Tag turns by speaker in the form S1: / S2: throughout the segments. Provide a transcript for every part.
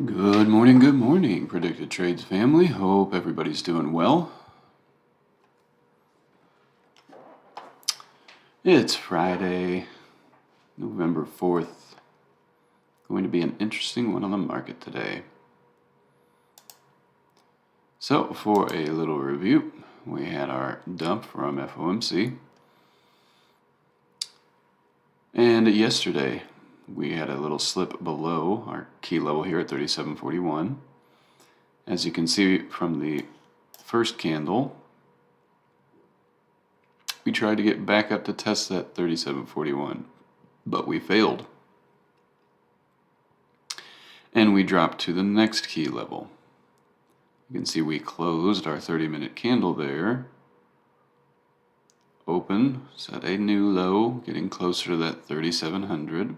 S1: Good morning, Predicted Trades family. Hope everybody's doing well. It's Friday, November 4th. Going to be an interesting one on the market today. So, for a little review, we had our dump from FOMC. And yesterday, we had a little slip below our key level here at 37.41. As you can see from the first candle, we tried to get back up to test that 37.41, but we failed. And we dropped to the next key level. You can see we closed our 30-minute candle there. Open, set a new low, getting closer to that 3,700.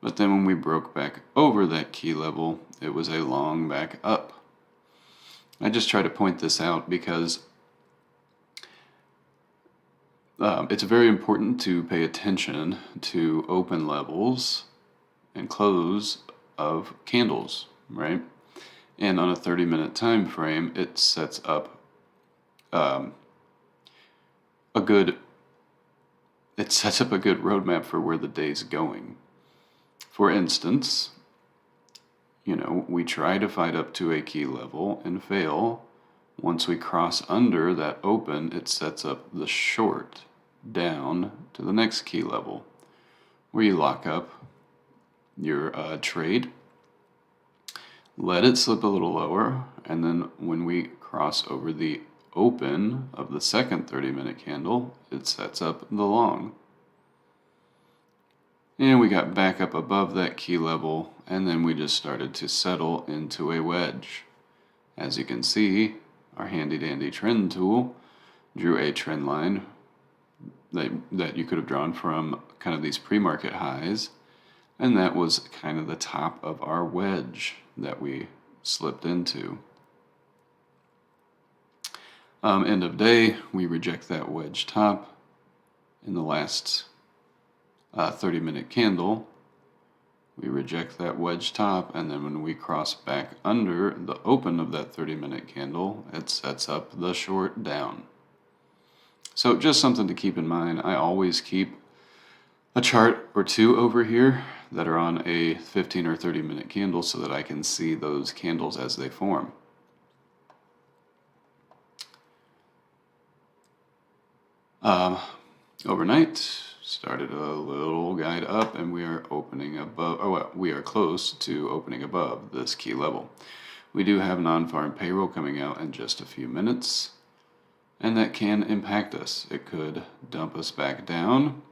S1: But then when we broke back over that key level, it was a long back up. I just try to point this out because it's very important to pay attention to open levels and close of candles, right? And on a 30-minute time frame, it sets up a good roadmap for where the day's going. For instance, we try to fight up to a key level and fail. Once we cross under that open, it sets up the short down to the next key level, where you lock up your trade, let it slip a little lower, and then when we cross over the open of the second 30-minute candle, it sets up the long. And we got back up above that key level, and then we just started to settle into a wedge. As you can see, our handy-dandy trend tool drew a trend line that you could have drawn from kind of these pre-market highs, and that was kind of the top of our wedge that we slipped into. End of day, we reject that wedge top in the last 30-minute candle. We reject that wedge top, and then when we cross back under the open of that 30-minute candle, it sets up the short down. So just something to keep in mind. I always keep a chart or two over here that are on a 15 or 30-minute candle so that I can see those candles as they form. Overnight, started a little guide up, and we are opening above, we are close to opening above this key level. We do have non-farm payroll coming out in just a few minutes, and that can impact us. It could dump us back down.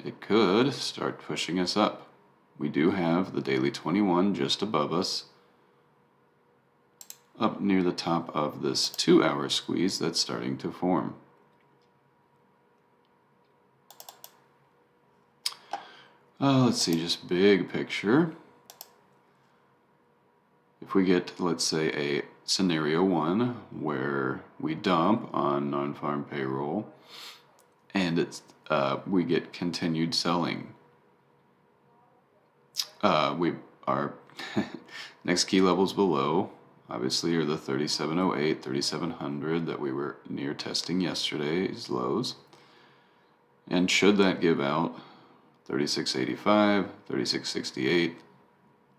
S1: It could start pushing us up. We do have the daily 21 just above us, up near the top of this 2-hour squeeze that's starting to form. Let's see, just big picture. If we get, let's say, a scenario 1 where we dump on non-farm payroll and we get continued selling, our next key levels below obviously are the 3708, 3700 that we were near testing yesterday's lows. And should that give out, 3685, 3668,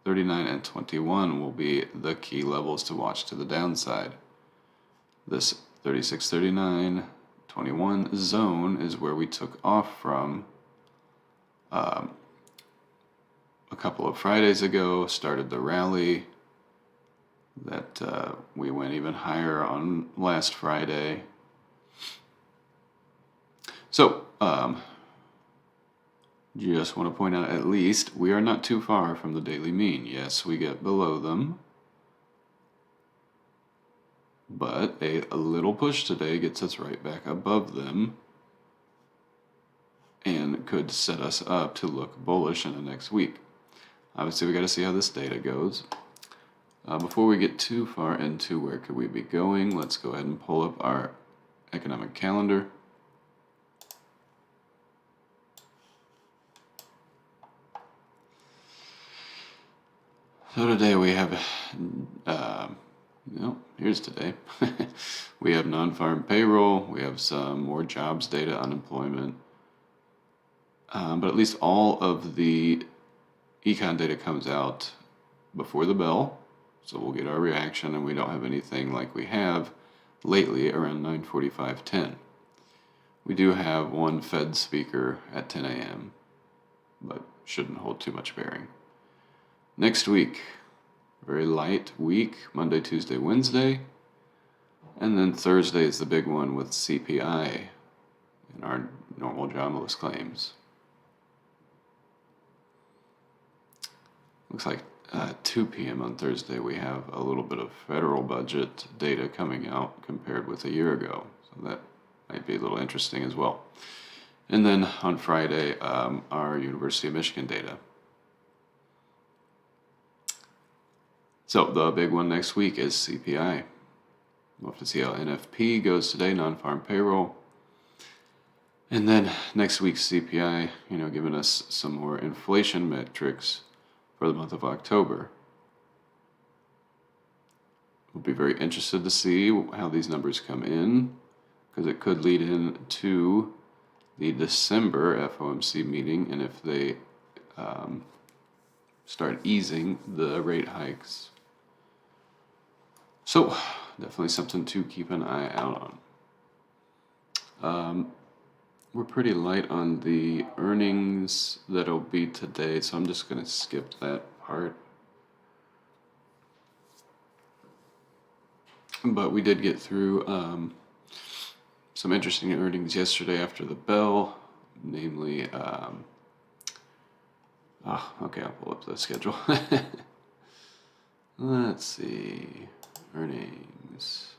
S1: 39 and 21 will be the key levels to watch to the downside. This 3639, 21 zone is where we took off from a couple of Fridays ago, started the rally that we went even higher on last Friday. So, just want to point out, at least we are not too far from the daily mean. Yes, we get below them, but a little push today gets us right back above them and could set us up to look bullish in the next week. Obviously, we got to see how this data goes. Before we get too far into where could we be going, let's go ahead and pull up our economic calendar. So today we have, here's today. We have non-farm payroll. We have some more jobs data, unemployment. But at least all of the econ data comes out before the bell. So we'll get our reaction, and we don't have anything like we have lately around 9:45, 10. We do have one Fed speaker at 10 a.m., but shouldn't hold too much bearing. Next week, very light week, Monday, Tuesday, Wednesday. And then Thursday is the big one with CPI and our normal jobless claims. Looks like 2 p.m. on Thursday we have a little bit of federal budget data coming out compared with a year ago. So that might be a little interesting as well. And then on Friday, our University of Michigan data. So the big one next week is CPI. We'll have to see how NFP goes today, non-farm payroll. And then next week's CPI, giving us some more inflation metrics for the month of October. We'll be very interested to see how these numbers come in, because it could lead into the December FOMC meeting, and if they start easing the rate hikes. So, definitely something to keep an eye out on. We're pretty light on the earnings that'll be today, so I'm just going to skip that part. But we did get through some interesting earnings yesterday after the bell, namely, okay, I'll pull up the schedule. Let's see. Earnings.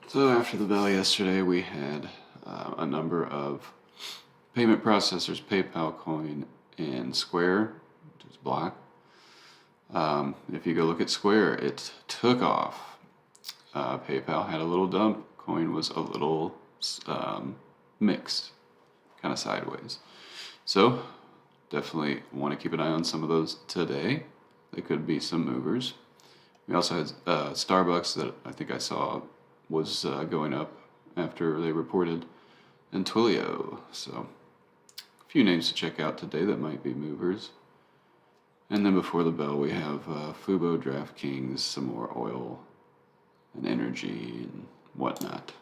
S1: So after the bell yesterday, we had a number of payment processors, PayPal, Coin, and Square, which is Block. If you go look at Square, it took off. PayPal had a little dump. Coin was a little mixed, kind of sideways. So definitely want to keep an eye on some of those today. They could be some movers. We also had Starbucks that I think I saw was going up after they reported, and Twilio. So a few names to check out today that might be movers. And then before the bell, we have Fubo, DraftKings, some more oil and energy and whatnot.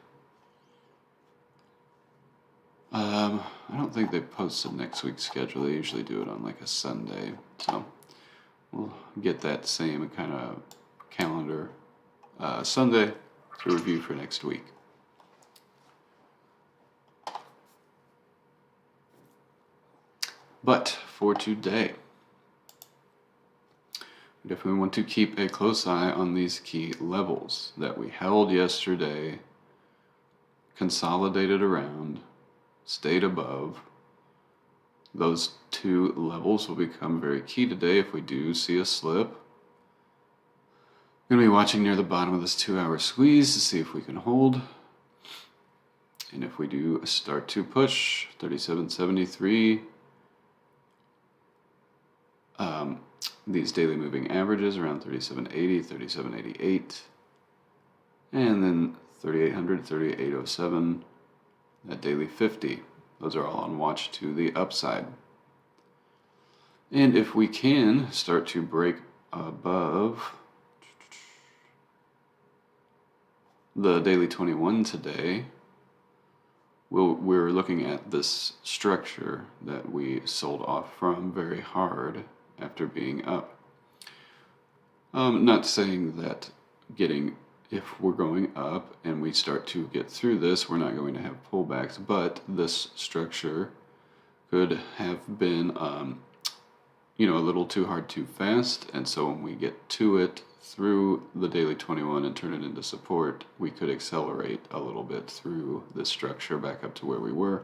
S1: I don't think they posted next week's schedule. They usually do it on like a Sunday. So we'll get that same kind of calendar Sunday to review for next week. But for today, we definitely want to keep a close eye on these key levels that we held yesterday, consolidated around, stayed above. Those two levels will become very key today if we do see a slip. I'm going to be watching near the bottom of this 2-hour squeeze to see if we can hold. And if we do start to push, 37.73, these daily moving averages around 37.80, 37.88, and then 3800, 3807, that daily 50. Those are all on watch to the upside. And if we can start to break above the daily 21 today, we're looking at this structure that we sold off from very hard after being up. Not saying that if we're going up and we start to get through this, we're not going to have pullbacks, but this structure could have been, a little too hard too fast, and so when we get to it through the daily 21 and turn it into support, we could accelerate a little bit through this structure back up to where we were,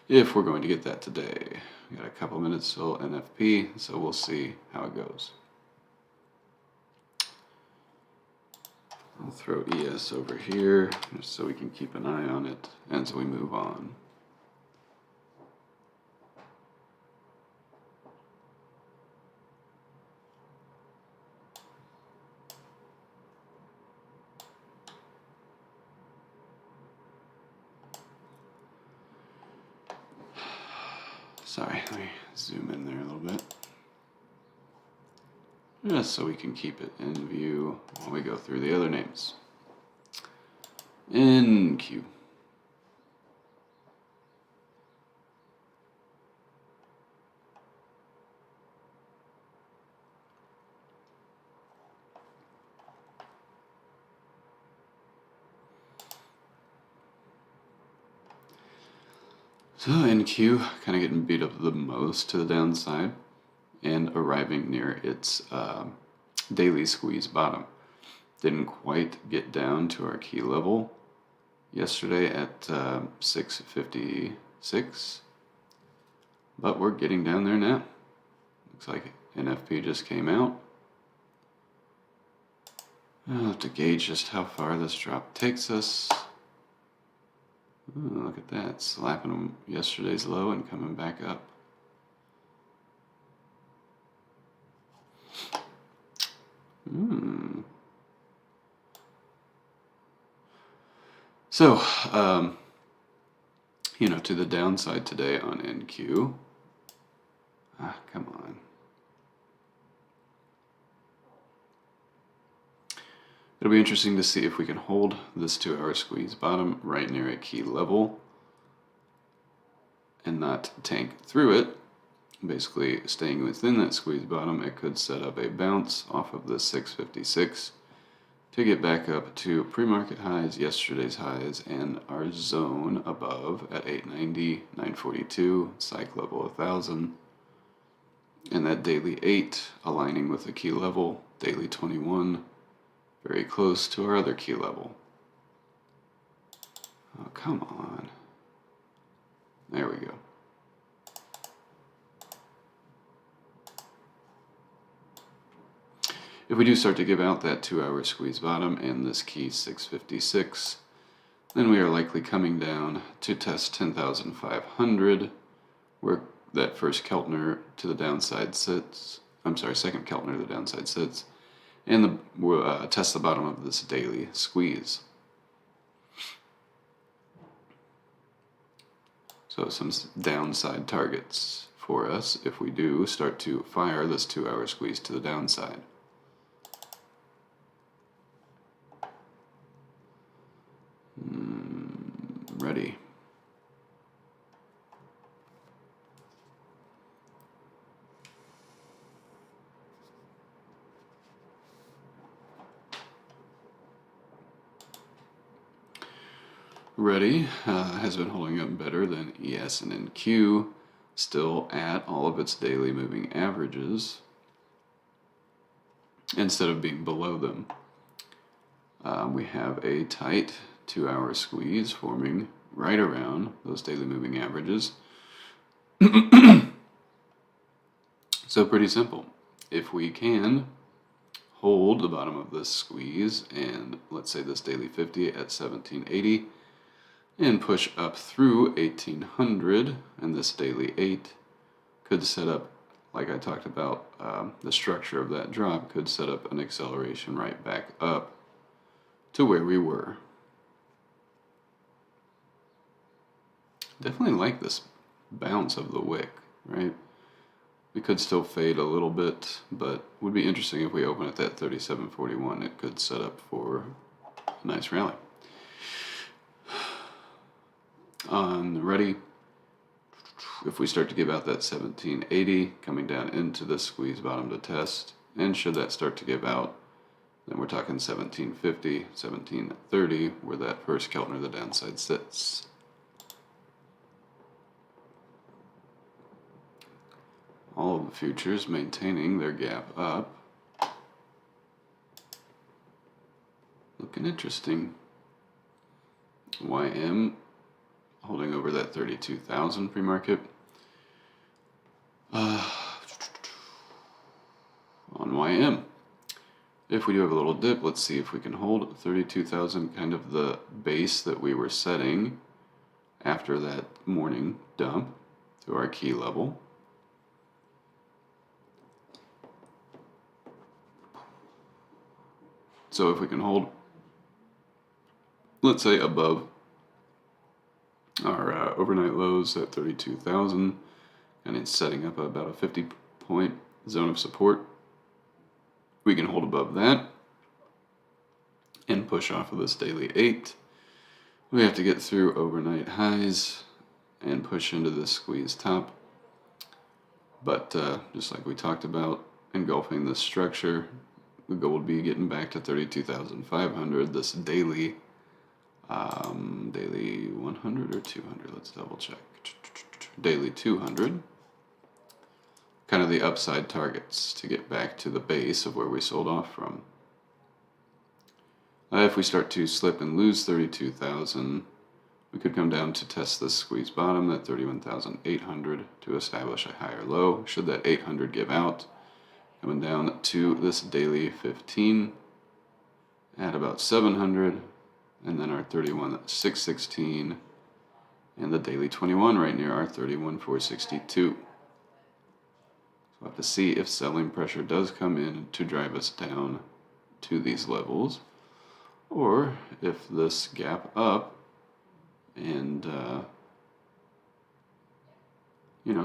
S1: if we're going to get that today. We got a couple minutes till NFP, so we'll see how it goes. I'll throw ES over here just so we can keep an eye on it as we move on. Sorry, let me zoom in there a little bit. Just so we can keep it in view while we go through the other names. NQ. So NQ kind of getting beat up the most to the downside and arriving near its daily squeeze bottom. Didn't quite get down to our key level yesterday at 656, but we're getting down there now. Looks like NFP just came out. I'll have to gauge just how far this drop takes us. Ooh, look at that, slapping them yesterday's low and coming back up. So, to the downside today on NQ. Come on. It'll be interesting to see if we can hold this 2-hour squeeze bottom right near a key level and not tank through it. Basically staying within that squeeze bottom, it could set up a bounce off of the 656 to get back up to pre-market highs, yesterday's highs, and our zone above at 890, 942, psych level 1000, and that daily 8 aligning with the key level, daily 21, very close to our other key level. Oh, come on. There we go. If we do start to give out that 2-hour squeeze bottom and this key 656, then we are likely coming down to test 10,500, where that first Keltner to the downside sits. Second Keltner to the downside sits, and we'll test the bottom of this daily squeeze. So some downside targets for us if we do start to fire this 2-hour squeeze to the downside. Ready. Ready has been holding up better than ES and NQ, still at all of its daily moving averages instead of being below them. We have a tight 2-hour squeeze forming right around those daily moving averages. So pretty simple. If we can hold the bottom of this squeeze and let's say this daily 50 at 1780 and push up through 1800, and this daily 8 could set up, like I talked about, the structure of that drop could set up an acceleration right back up to where we were. Definitely like this bounce of the wick, right? We could still fade a little bit, but would be interesting if we open at that 37.41. It could set up for a nice rally. On the ready, if we start to give out that 1780 coming down into the squeeze bottom to test, and should that start to give out, then we're talking 1750, 1730, where that first Keltner the downside sits. All of the futures maintaining their gap up. Looking interesting. YM holding over that 32,000 pre-market. On YM, If we do have a little dip, let's see if we can hold 32,000, kind of the base that we were setting after that morning dump to our key level. So if we can hold, let's say, above our overnight lows at 32,000, and it's setting up about a 50-point zone of support, we can hold above that and push off of this daily 8. We have to get through overnight highs and push into this squeeze top. But just like we talked about, engulfing this structure, the goal would be getting back to 32,500, this daily 100 or 200, let's double check. Daily 200. Kind of the upside targets to get back to the base of where we sold off from. If we start to slip and lose 32,000, we could come down to test this squeeze bottom at 31,800 to establish a higher low. Should that 800 give out, coming down to this daily 15 at about 700, and then our 31,616, and the daily 21 right near our 31,462. So we'll have to see if selling pressure does come in to drive us down to these levels, or if this gap up and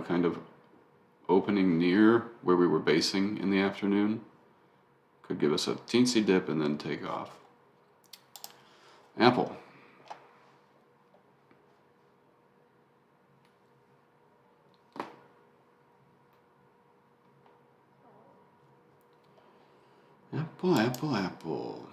S1: kind of opening near where we were basing in the afternoon could give us a teensy dip and then take off. Apple. Apple.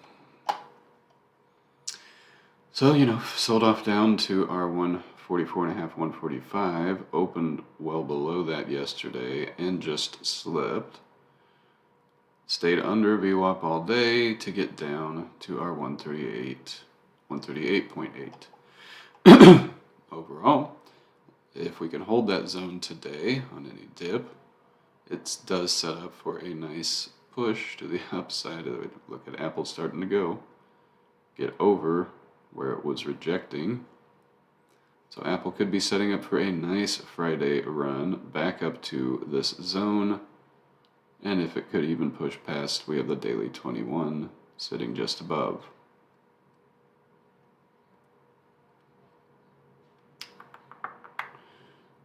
S1: So, sold off down to our 144.5, 145, opened well below that yesterday and just slipped. Stayed under VWAP all day to get down to our 138.8. Overall, if we can hold that zone today on any dip, it does set up for a nice push to the upside. Look at Apple starting to get over where it was rejecting. So Apple could be setting up for a nice Friday run back up to this zone. And if it could even push past, we have the daily 21 sitting just above.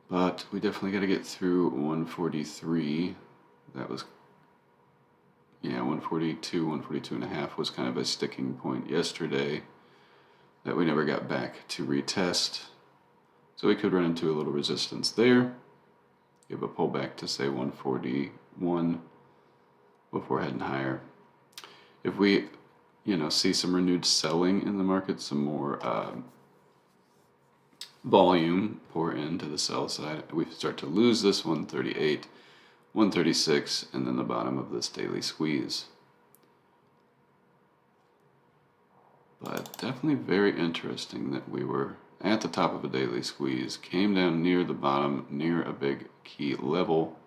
S1: But we definitely got to get through 143. That was, 142, 142.5 was kind of a sticking point yesterday that we never got back to retest. So we could run into a little resistance there. Give a pullback to say 141 before heading higher. If we, see some renewed selling in the market, some more volume pour into the sell side, we start to lose this 138, 136, and then the bottom of this daily squeeze. But definitely very interesting that we were at the top of a daily squeeze, came down near the bottom, near a big key level.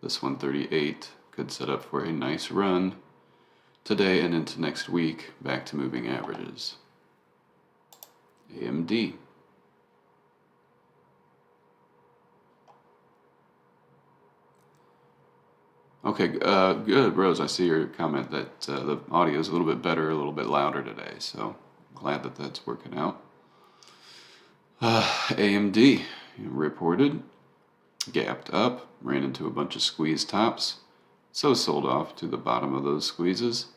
S1: This 138 could set up for a nice run today and into next week, back to moving averages. AMD. Okay, good, Rose. I see your comment that the audio is a little bit better, a little bit louder today, so glad that that's working out. AMD reported, gapped up, ran into a bunch of squeeze tops, so sold off to the bottom of those squeezes.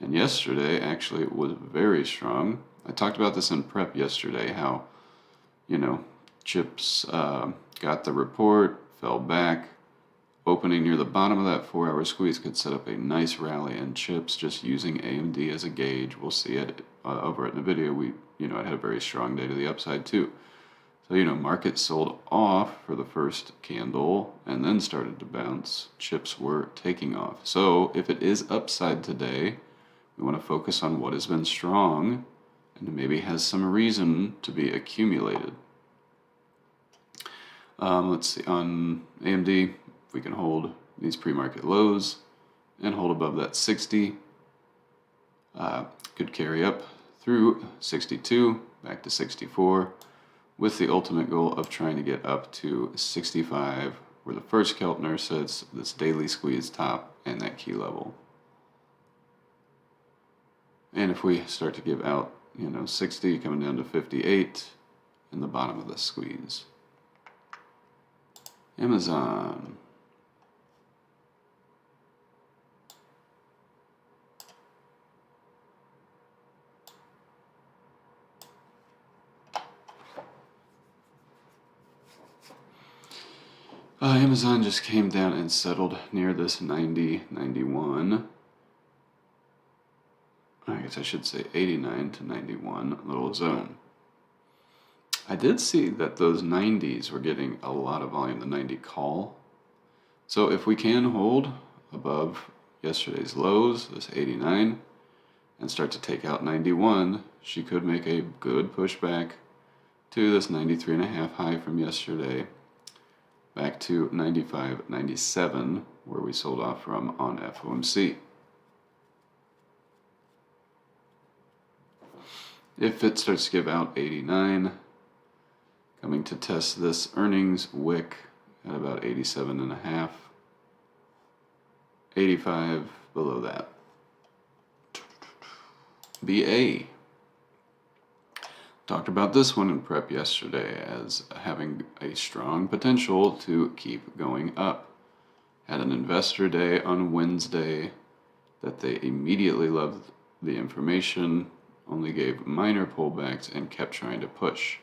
S1: And yesterday, actually, it was very strong. I talked about this in prep yesterday, how, chips got the report, fell back. Opening near the bottom of that 4-hour squeeze could set up a nice rally in chips just using AMD as a gauge. We'll see it over in the video. It had a very strong day to the upside too. So, market sold off for the first candle and then started to bounce. Chips were taking off. So if it is upside today, we want to focus on what has been strong and maybe has some reason to be accumulated. Let's see, on AMD, we can hold these pre-market lows and hold above that 60 Could carry up through 62, back to 64, with the ultimate goal of trying to get up to 65, where the first Keltner sets this daily squeeze top and that key level. And if we start to give out, 60 coming down to 58 in the bottom of the squeeze. Amazon. Amazon just came down and settled near this 90, 91. I guess I should say 89 to 91 little zone. I did see that those 90s were getting a lot of volume, the 90 call. So if we can hold above yesterday's lows, this 89, and start to take out 91, she could make a good pushback to this 93.5 high from yesterday, back to 95, 97, where we sold off from on FOMC. If it starts to give out 89, coming to test this earnings wick at about 87.5, 85 below that. BA. Talked about this one in prep yesterday as having a strong potential to keep going up. Had an investor day on Wednesday that they immediately loved the information, only gave minor pullbacks and kept trying to push.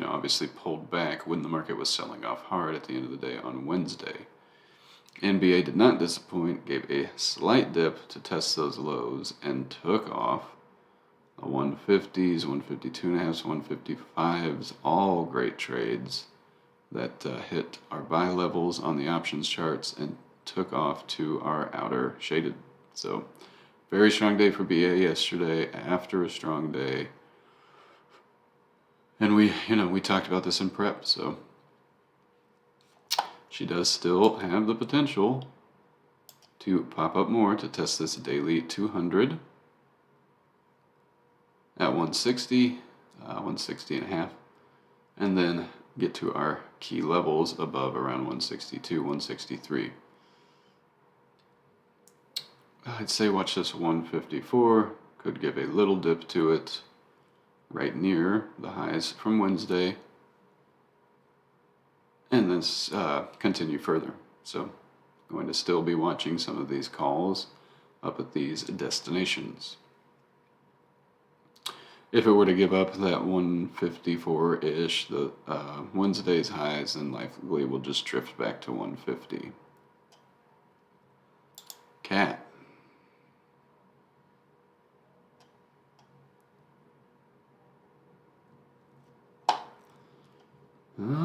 S1: Obviously pulled back when the market was selling off hard at the end of the day on Wednesday. NBA did not disappoint, gave a slight dip to test those lows and took off. The 150s, 152.5s, 155s, all great trades that hit our buy levels on the options charts and took off to our outer shaded. So, very strong day for BA yesterday after a strong day. And we talked about this in prep, so she does still have the potential to pop up more to test this daily 200 at 160, 160.5, and then get to our key levels above around 162, 163. I'd say watch this 154, could give a little dip to it right near the highs from Wednesday, and then continue further. So going to still be watching some of these calls up at these destinations. If it were to give up that 154-ish, the Wednesday's highs, then likely will just drift back to 150. Cat.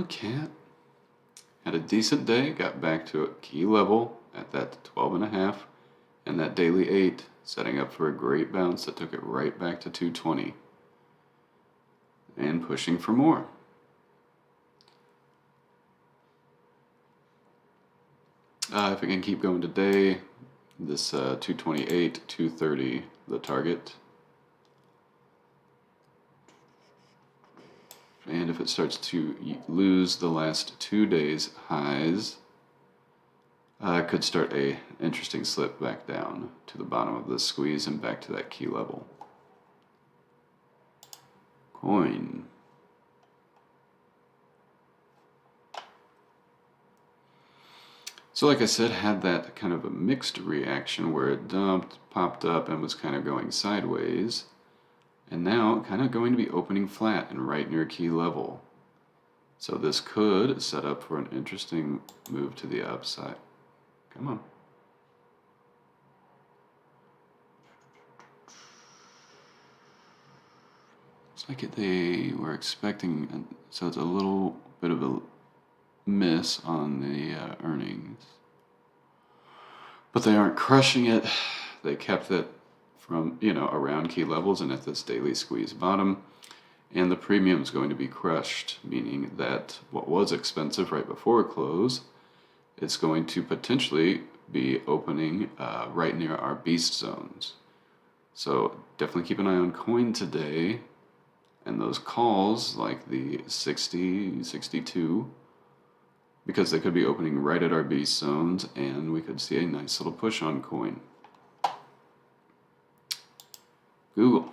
S1: Cat. Had a decent day, got back to a key level at that 12.5 and that daily 8, setting up for a great bounce that took it right back to 220 and pushing for more. If it can keep going today, this 228, 230, the target. And if it starts to lose the last 2 days' highs, could start a interesting slip back down to the bottom of the squeeze and back to that key level. Coin. So like I said, had that kind of a mixed reaction where it dumped, popped up, and was kind of going sideways. And now kind of going to be opening flat and right near key level. So this could set up for an interesting move to the upside. Come on. Looks like they were expecting, so it's a little bit of a miss on the earnings. But they aren't crushing it. They kept it from, around key levels and at this daily squeeze bottom. And the premium is going to be crushed, meaning that what was expensive right before close, it's going to potentially be opening right near our beast zones. So definitely keep an eye on coin today. And those calls, like the 60, 62, because they could be opening right at our beast zones, and we could see a nice little push on coin. Google.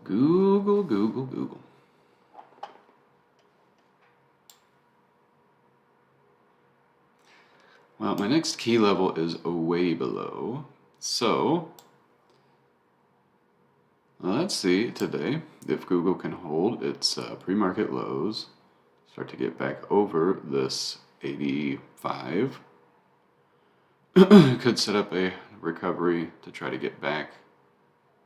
S1: Google, Google, Google. Well, my next key level is way below. So, let's see today if Google can hold its pre-market lows, start to get back over this 85. Could set up a recovery to try to get back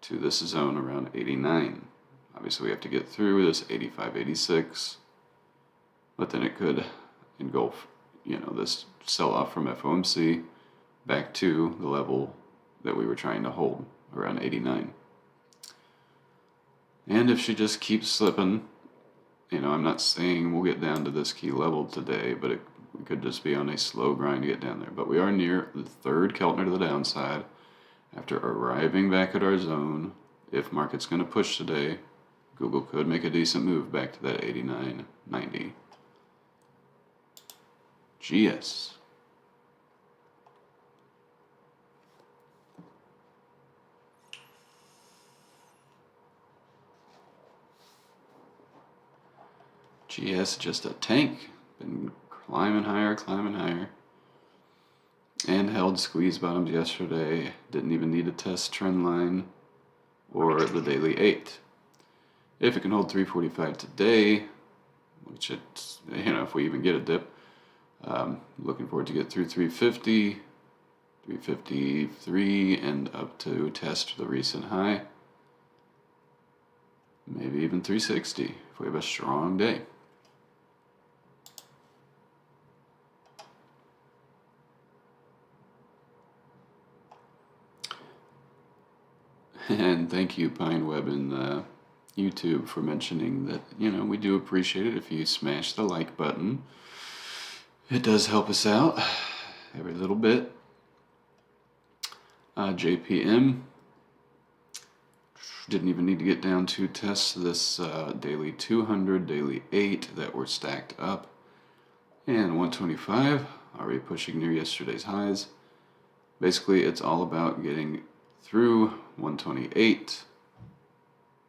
S1: to this zone around 89. Obviously, we have to get through this 85, 86, but then it could engulf, this sell-off from FOMC back to the level that we were trying to hold, around 89. And if she just keeps slipping, I'm not saying we'll get down to this key level today, but it could just be on a slow grind to get down there. But we are near the third Keltner to the downside after arriving back at our zone. If market's going to push today, Google could make a decent move back to that 89.90. GS. GS just a tank. Been climbing higher, and held squeeze bottoms yesterday. Didn't even need to test trend line or the daily 8. If it can hold 345 today, which it's, if we even get a dip, looking forward to get through 350, 353, and up to test the recent high. Maybe even 360 if we have a strong day. And thank you, PineWeb and YouTube, for mentioning that, we do appreciate it if you smash the like button. It does help us out every little bit. JPM didn't even need to get down to test this daily 200, daily 8 that were stacked up. And 125, already pushing near yesterday's highs. Basically, it's all about getting through 128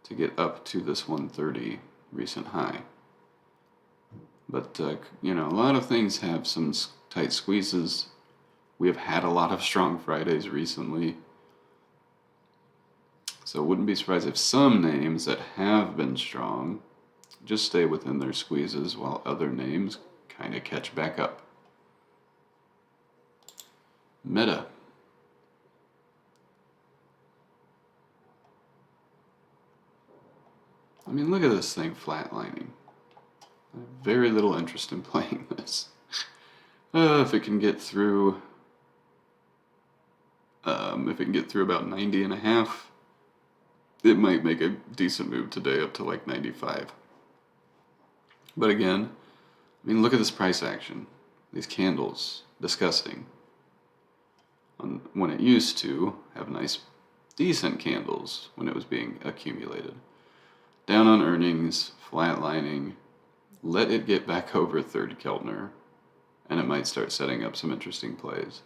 S1: to get up to this 130 recent high. But, a lot of things have some tight squeezes. We have had a lot of strong Fridays recently. So wouldn't be surprised if some names that have been strong just stay within their squeezes while other names kind of catch back up. Meta. Look at this thing flatlining. I have very little interest in playing this. If it can get through, about 90 and a half, it might make a decent move today up to like 95. But again, look at this price action. These candles, disgusting. When it used to have nice, decent candles when it was being accumulated. Down on earnings, flatlining. Let it get back over third Keltner, and it might start setting up some interesting plays.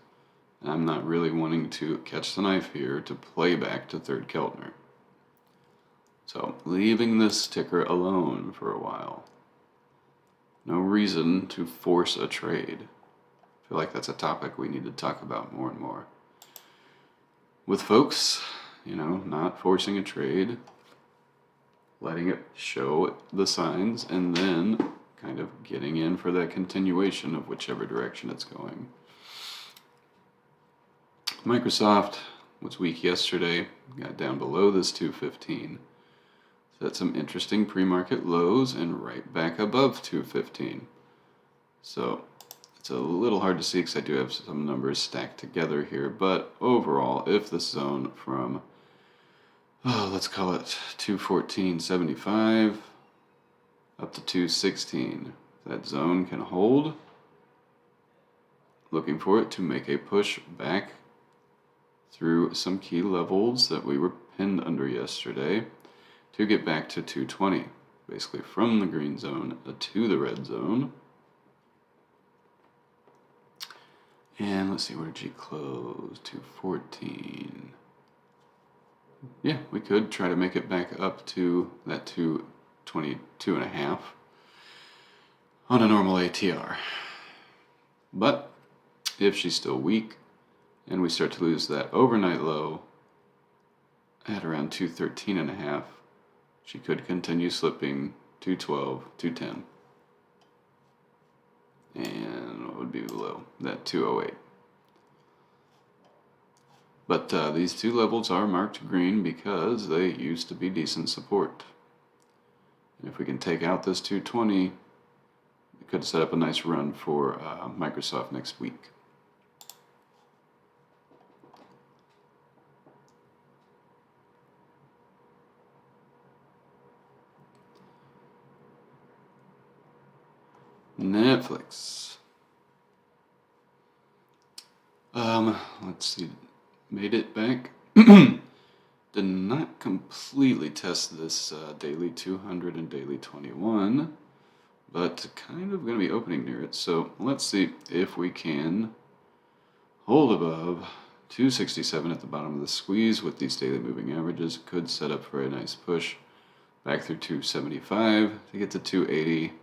S1: And I'm not really wanting to catch the knife here to play back to third Keltner. So, leaving this ticker alone for a while. No reason to force a trade. I feel like that's a topic we need to talk about more and more. With folks, not forcing a trade, letting it show the signs, and then kind of getting in for that continuation of whichever direction it's going. Microsoft was weak yesterday, got down below this 215. Set some interesting pre-market lows and right back above 215. So it's a little hard to see because I do have some numbers stacked together here, but overall, if this zone from let's call it 214.75 up to 216. That zone can hold. Looking for it to make a push back through some key levels that we were pinned under yesterday to get back to 220. Basically from the green zone to the red zone. And let's see, where did she close? 214. Yeah, we could try to make it back up to that 222.5 on a normal ATR. But if she's still weak and we start to lose that overnight low at around 213.5, she could continue slipping 212, 210. And what would be below that 208? But these two levels are marked green because they used to be decent support. And if we can take out this 220, it could set up a nice run for Microsoft next week. Netflix. Let's see. Made it back. Did not completely test this daily 200 and daily 21, but kind of going to be opening near it. So let's see if we can hold above 267 at the bottom of the squeeze with these daily moving averages. Could set up for a nice push back through 275 to get to 280,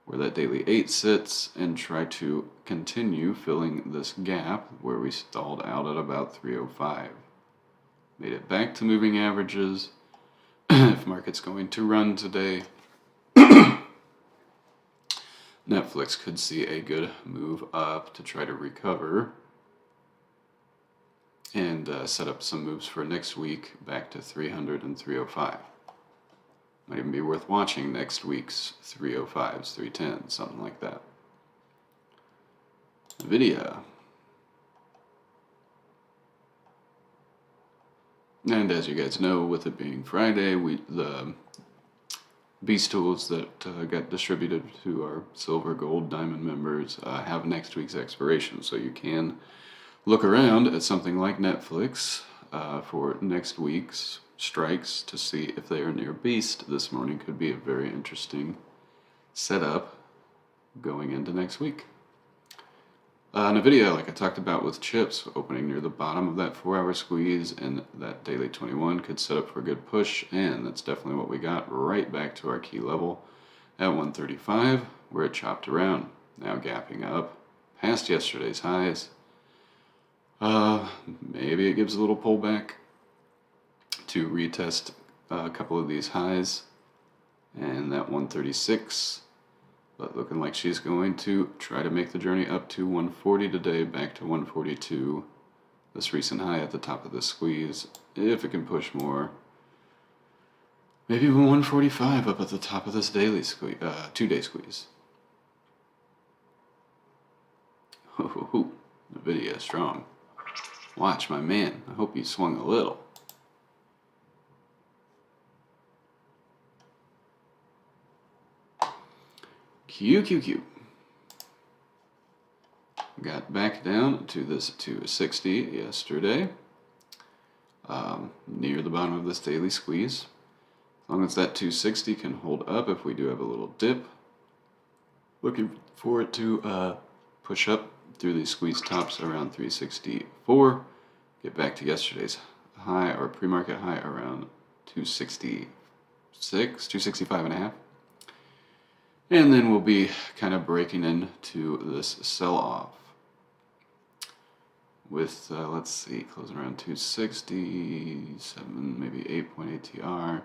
S1: where that daily 8 sits, and try to continue filling this gap where we stalled out at about 305. Made it back to moving averages. If market's going to run today, Netflix could see a good move up to try to recover and set up some moves for next week back to 300 and 305. Might even be worth watching next week's 305s, 310s, something like that. Nvidia. And as you guys know, with it being Friday, the Beast tools that got distributed to our silver, gold, diamond members have next week's expiration. So you can look around at something like Netflix for next week's strikes to see if they are near Beast. This morning could be a very interesting setup going into next week. Nvidia, like I talked about with chips, opening near the bottom of that 4-hour squeeze, and that daily 21 could set up for a good push, and that's definitely what we got, right back to our key level at 135, where it chopped around. Now gapping up past yesterday's highs. Maybe it gives a little pullback to retest a couple of these highs, and that 136. But looking like she's going to try to make the journey up to 140 today, back to 142. This recent high at the top of the squeeze, if it can push more. Maybe even 145 up at the top of this daily squeeze, 2-day squeeze. Ooh, Nvidia strong. Watch, my man. I hope you swung a little. QQQ. Got back down to this 260 yesterday, near the bottom of this daily squeeze. As long as that 260 can hold up, if we do have a little dip, looking for it to push up through these squeeze tops around 364, get back to yesterday's high or pre-market high around 266, 265.5. And then we'll be kind of breaking into this sell-off with, let's see, closing around 267, maybe 8-point ATR.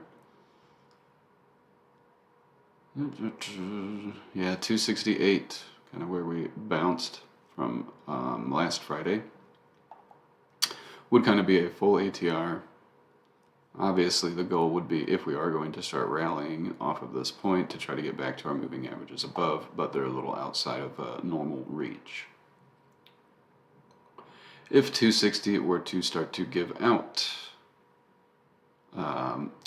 S1: Yeah, 268, kind of where we bounced from last Friday. Would kind of be a full ATR. Obviously, the goal would be, if we are going to start rallying off of this point, to try to get back to our moving averages above, but they're a little outside of normal reach. If 260 were to start to give out,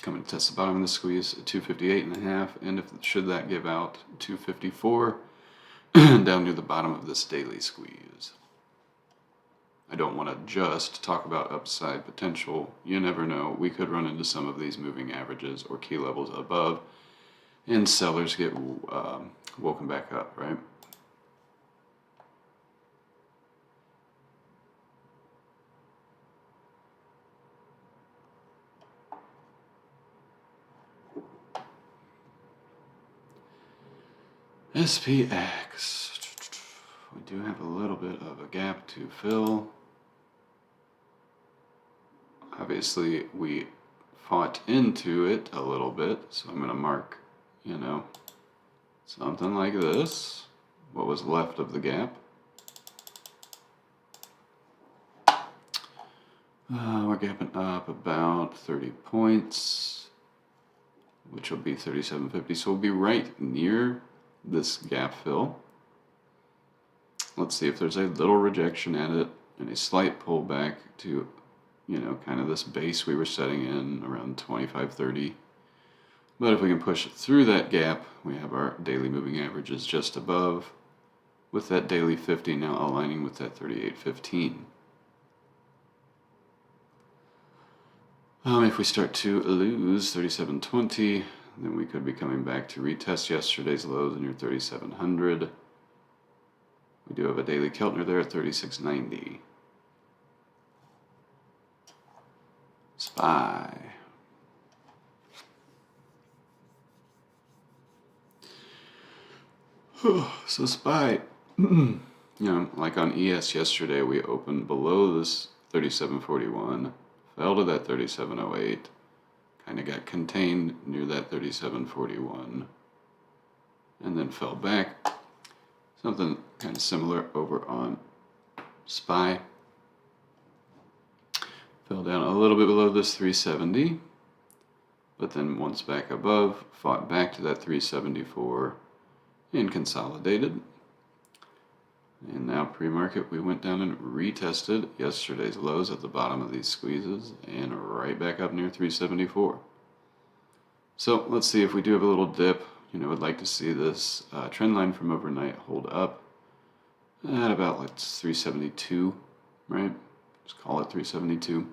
S1: coming to test the bottom of the squeeze at 258.5, and should that give out 254 down near the bottom of this daily squeeze. I don't want to just talk about upside potential. You never know. We could run into some of these moving averages or key levels above, and sellers get woken back up, right? SPX. We do have a little bit of a gap to fill. Obviously, we fought into it a little bit, so I'm going to mark, something like this. What was left of the gap. We're gapping up about 30 points, which will be 37.50. So we'll be right near this gap fill. Let's see if there's a little rejection at it and a slight pullback to, kind of this base we were setting in around 25.30. But if we can push through that gap, we have our daily moving averages just above, with that daily 50 now aligning with that 38.15. If we start to lose 37.20, then we could be coming back to retest yesterday's lows near 3700. We do have a daily Keltner there at 3690. SPY. So SPY, like on ES yesterday, we opened below this 3741, fell to that 3708, kind of got contained near that 3741, and then fell back. Something kind of similar over on SPY. Fell down a little bit below this 370, but then once back above, fought back to that 374 and consolidated. And now pre-market, we went down and retested yesterday's lows at the bottom of these squeezes and right back up near 374. So let's see if we do have a little dip. I'd like to see this trend line from overnight hold up at about 372, right? Just call it 372.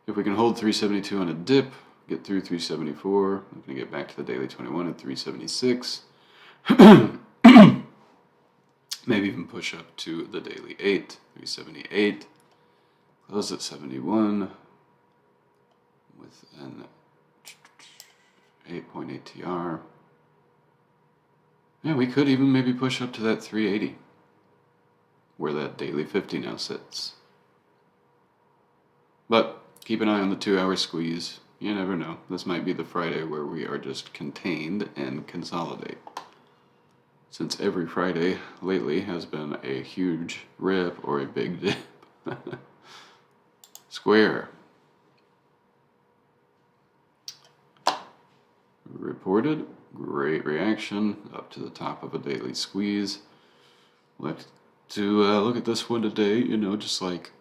S1: If we can hold 372 on a dip, get through 374, we're going to get back to the daily 21 at 376. Maybe even push up to the daily 8, 378. Close at 71 with an 8.8 TR. Yeah, we could even maybe push up to that 380, where that daily 50 now sits. But keep an eye on the 2-hour squeeze. You never know. This might be the Friday where we are just contained and consolidate. Since every Friday lately has been a huge rip or a big dip. Square. Reported. Great reaction up to the top of a daily squeeze. Like to look at this one today, just like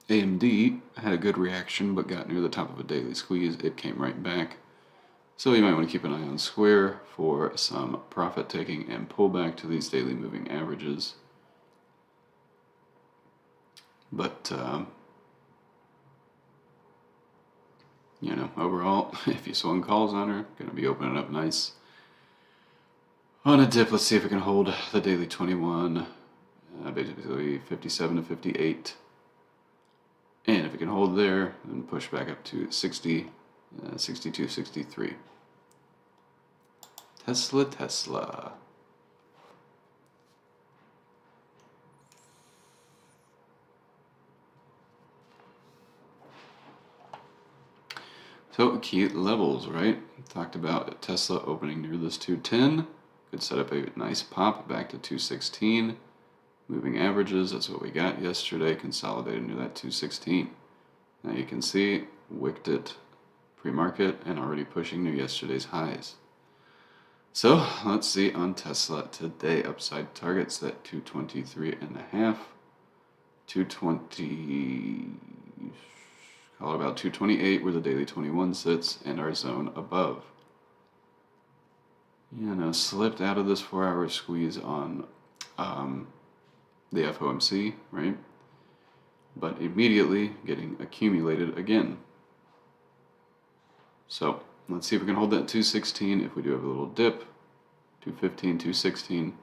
S1: AMD had a good reaction but got near the top of a daily squeeze. It came right back. So you might want to keep an eye on Square for some profit taking and pullback to these daily moving averages. But, overall, if you swung calls on her, going to be opening up nice. On a dip, let's see if we can hold the daily 21, basically 57 to 58. And if we can hold there, then push back up to 60, 62, 63. Tesla. So key levels, right? Talked about Tesla opening near this 210. Could set up a nice pop back to 216. Moving averages, that's what we got yesterday, consolidated near that 216. Now you can see, wicked it pre-market and already pushing near yesterday's highs. So let's see on Tesla today. Upside targets that 223.5, 220, Call it about 228 where the daily 21 sits and our zone above. Slipped out of this 4-hour squeeze on the FOMC, right? But immediately getting accumulated again. So let's see if we can hold that 216. If we do have a little dip, 215, 216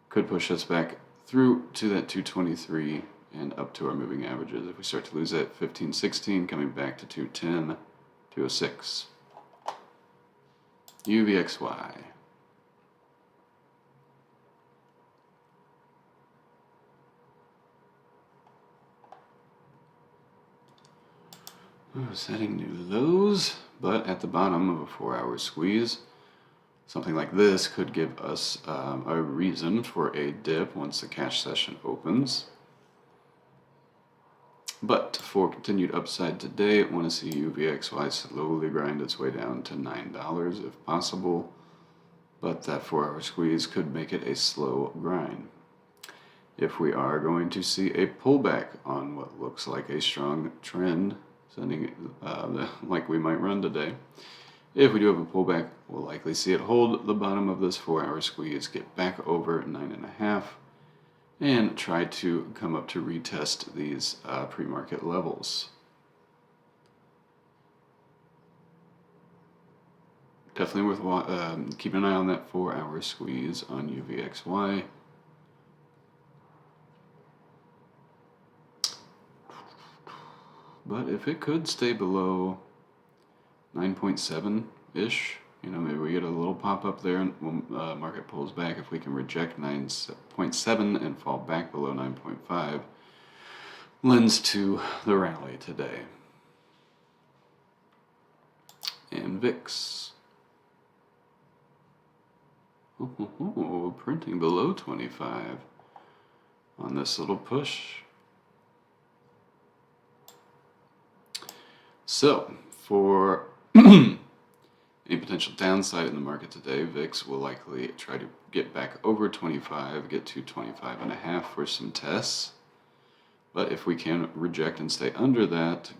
S1: could push us back through to that 223 and up to our moving averages. If we start to lose that 15, 16, coming back to 210, 206. UVXY. Setting new lows, but at the bottom of a 4-hour squeeze. Something like this could give us a reason for a dip once the cash session opens. But for continued upside today, I want to see UVXY slowly grind its way down to $9 if possible. But that 4-hour squeeze could make it a slow grind. If we are going to see a pullback on what looks like a strong trend, like we might run today, if we do have a pullback, we'll likely see it hold the bottom of this 4-hour squeeze, get back over 9.5, and try to come up to retest these pre-market levels. Definitely worth keeping an eye on that 4-hour squeeze on UVXY. But if it could stay below 9.7-ish, maybe we get a little pop up there and market pulls back. If we can reject 9.7 and fall back below 9.5, lends to the rally today. And VIX. Printing below 25 on this little push. So, for any potential downside in the market today, VIX will likely try to get back over 25, get to 25.5 for some tests. But if we can reject and stay under that,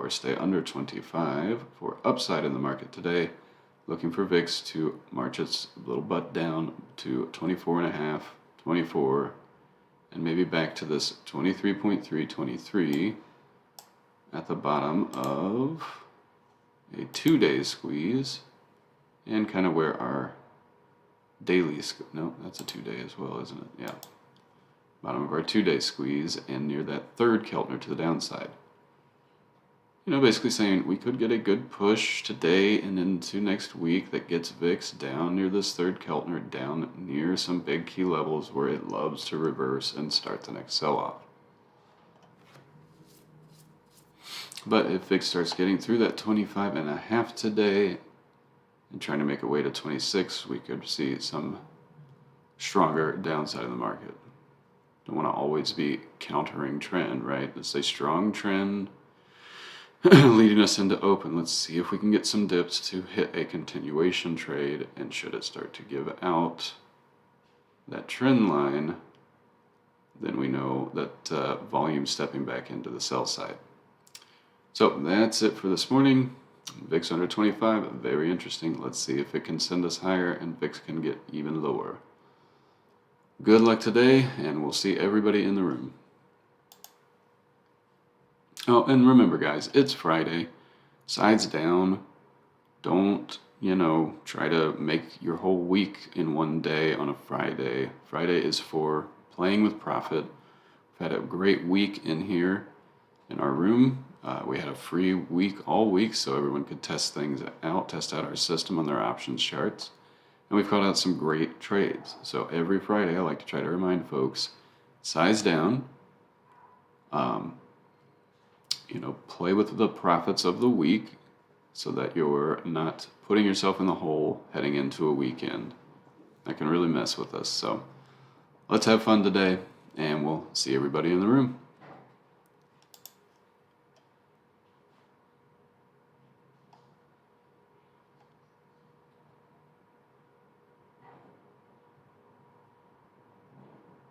S1: stay under 25 for upside in the market today, looking for VIX to march its little butt down to 24.5, 24, and maybe back to this 23.3, 23 at the bottom of a 2-day squeeze, and kind of where our daily, no, that's a 2-day as well, isn't it? Yeah. Bottom of our 2-day squeeze, and near that third Keltner to the downside. Basically saying we could get a good push today and into next week that gets VIX down near this third Keltner, down near some big key levels where it loves to reverse and start the next sell-off. But if VIX starts getting through that 25.5 today and trying to make a way to 26, we could see some stronger downside in the market. Don't want to always be countering trend, right? It's a strong trend leading us into open. Let's see if we can get some dips to hit a continuation trade, and should it start to give out that trend line, then we know that volume stepping back into the sell side. So that's it for this morning. VIX under 25, very interesting. Let's see if it can send us higher and VIX can get even lower. Good luck today, and we'll see everybody in the room. Oh, and remember guys, it's Friday. Sides down. Don't, try to make your whole week in one day on a Friday. Friday is for playing with profit. We've had a great week in here in our room. We had a free week all week so everyone could test things out, test out our system on their options charts. And we've caught out some great trades. So every Friday I like to try to remind folks, size down, play with the profits of the week so that you're not putting yourself in the hole heading into a weekend. That can really mess with us. So let's have fun today, and we'll see everybody in the room.